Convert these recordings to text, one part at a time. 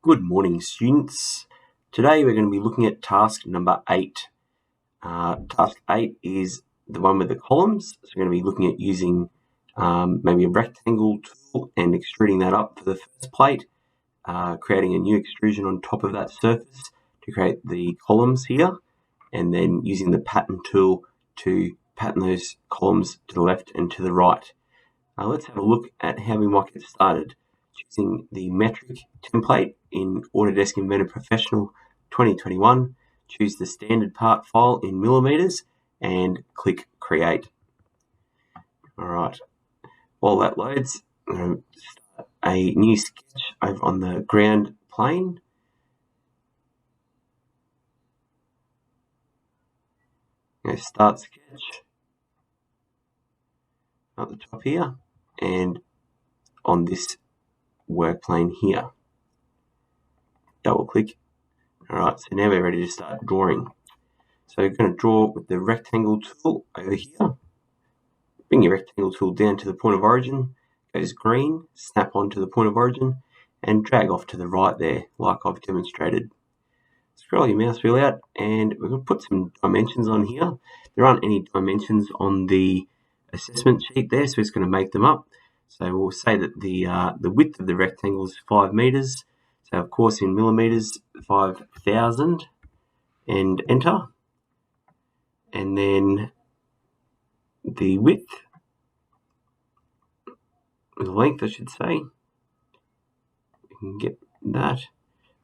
Good morning, students. Today we're going to be looking at task number 8. Task 8 is the one with the columns. So we're going to be looking at using maybe a rectangle tool and extruding that up for the first plate, creating a new extrusion on top of that surface to create the columns here, and then using the pattern tool to pattern those columns to the left and to the right. Let's have a look at how we might get started. Choosing the metric template in Autodesk Inventor Professional 2021, choose the standard part file in millimeters and click create. Alright, while that loads, I'm going to start a new sketch over on the ground plane. I'm going to start sketch at the top here and on this work plane here. Double click. Alright, so now we're ready to start drawing. So we're going to draw with the rectangle tool over here. Bring your rectangle tool down to the point of origin, goes green, snap onto the point of origin, and drag off to the right there, like I've demonstrated. Scroll your mouse wheel out, and we're going to put some dimensions on here. There aren't any dimensions on the assessment sheet there, so it's going to make them up. So we'll say that the width of the rectangle is 5 meters. So of course in millimeters, 5,000, and enter. And then the width, the length I should say, we can get that,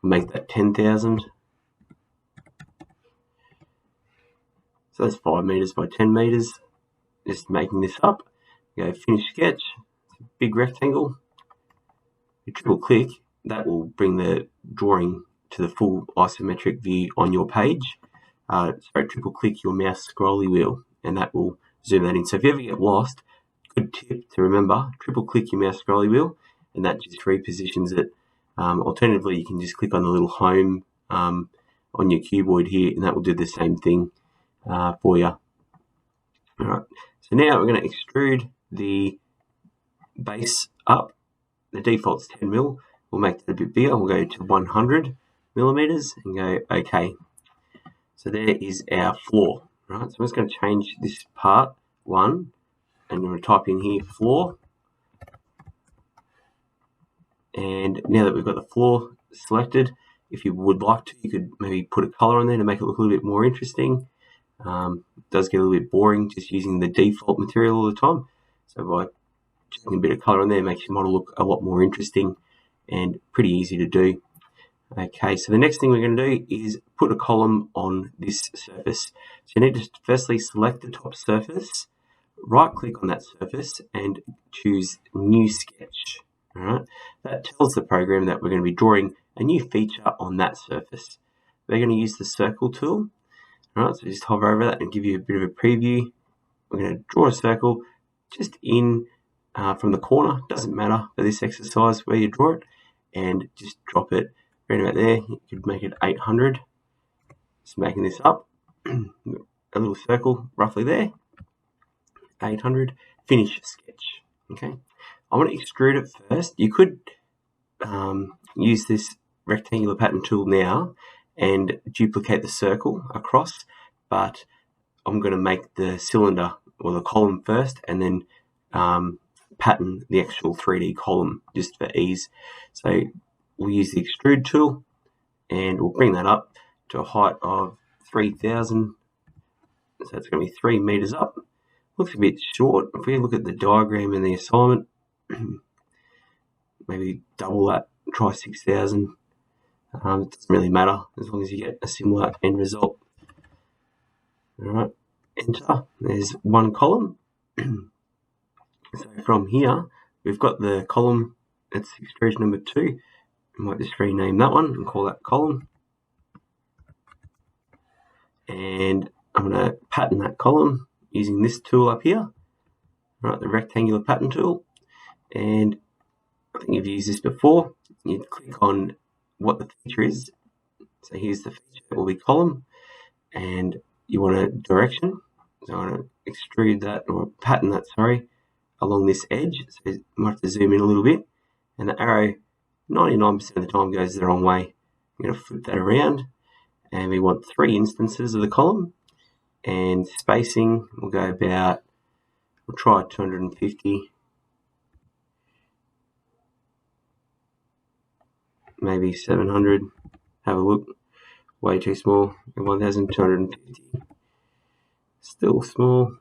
make that 10,000. So that's 5 meters by 10 meters, just making this up. Go finish sketch, it's a big rectangle. You triple click, that will bring the drawing to the full isometric view on your page. Triple click your mouse scrolly wheel and that will zoom that in. So if you ever get lost, good tip to remember, triple click your mouse scrolly wheel and that just repositions it. Alternatively, you can just click on the little home on your cuboid here and that will do the same thing for you. Alright, so now we're going to extrude the base up. The default's 10 mil. We'll make that a bit bigger. We'll go to 100 millimeters and go OK. So there is our floor. Right, so I'm just going to change this part 1 and I'm going to type in here floor. And now that we've got the floor selected, if you would like to, you could maybe put a color on there to make it look a little bit more interesting. It does get a little bit boring just using the default material all the time. So by chucking a bit of color on there, it makes your model look a lot more interesting and pretty easy to do. Okay, so the next thing we're going to do is put a column on this surface. So you need to firstly select the top surface, right click on that surface and choose new sketch. All right, that tells the program that we're going to be drawing a new feature on that surface. We're going to use the circle tool. All right, so just hover over that and give you a bit of a preview. We're going to draw a circle just in from the corner. Doesn't matter for this exercise where you draw it, and just drop it right about there. You could make it 800. Just making this up. A little circle roughly there. 800. Finish sketch. Okay. I want to extrude it first. You could use this rectangular pattern tool now and duplicate the circle across, but I'm going to make the cylinder or the column first and then pattern the actual 3D column just for ease. So we'll use the extrude tool and we'll bring that up to a height of 3,000. So it's going to be 3 meters up. Looks a bit short. If we look at the diagram in the assignment, maybe double that, try 6,000. It doesn't really matter as long as you get a similar end result. Alright, enter. There's one column. So from here, we've got the column, that's extrusion number 2. I might just rename that one and call that column. And I'm going to pattern that column using this tool up here. Right, the rectangular pattern tool. And I think you've used this before. You click on what the feature is. So here's the feature, it will be column. And you want a direction. So I want to extrude that, or pattern that, sorry, along this edge. So you might have to zoom in a little bit. And the arrow 99% of the time goes the wrong way. I'm going to flip that around, and we want 3 instances of the column, and spacing will go about, we'll try 250, maybe 700. Have a look. Way too small. 1250. Still small.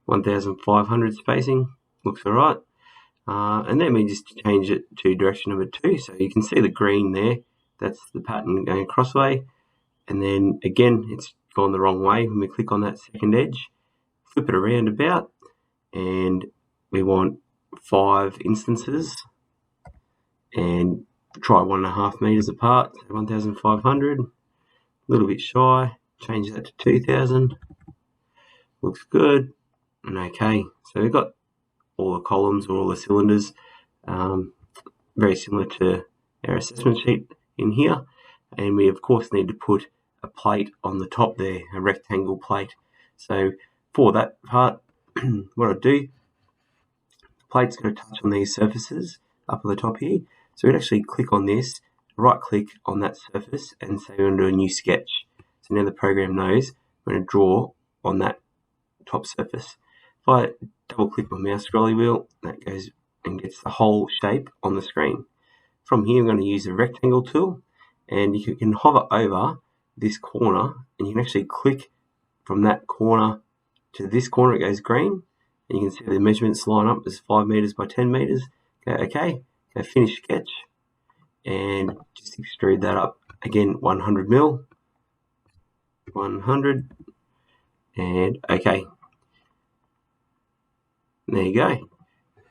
1500 spacing. Looks alright. And then we just change it to direction number 2. So you can see the green there. That's the pattern going crossway. And then again, it's gone the wrong way when we click on that second edge. Flip it around about, and we want 5 instances, and try 1.5 meters apart, so 1500. A little bit shy. Change that to 2000. Looks good. And okay, so we've got all the columns or all the cylinders, very similar to our assessment sheet in here. And we of course need to put a plate on the top there, a rectangle plate. So for that part, what I do, the plate's going to touch on these surfaces up at the top here. So we'd actually click on this, right click on that surface, and say we're going to do a new sketch. So now the program knows we're going to draw on that top surface. If I double click my mouse scrolly wheel, that goes and gets the whole shape on the screen. From here, I'm going to use the rectangle tool, and you can hover over this corner, and you can actually click from that corner to this corner. It goes green, and you can see the measurements line up as 5 meters by 10 meters. Go OK, go finish sketch, and just extrude that up again 100 mil, 100, and OK. There you go.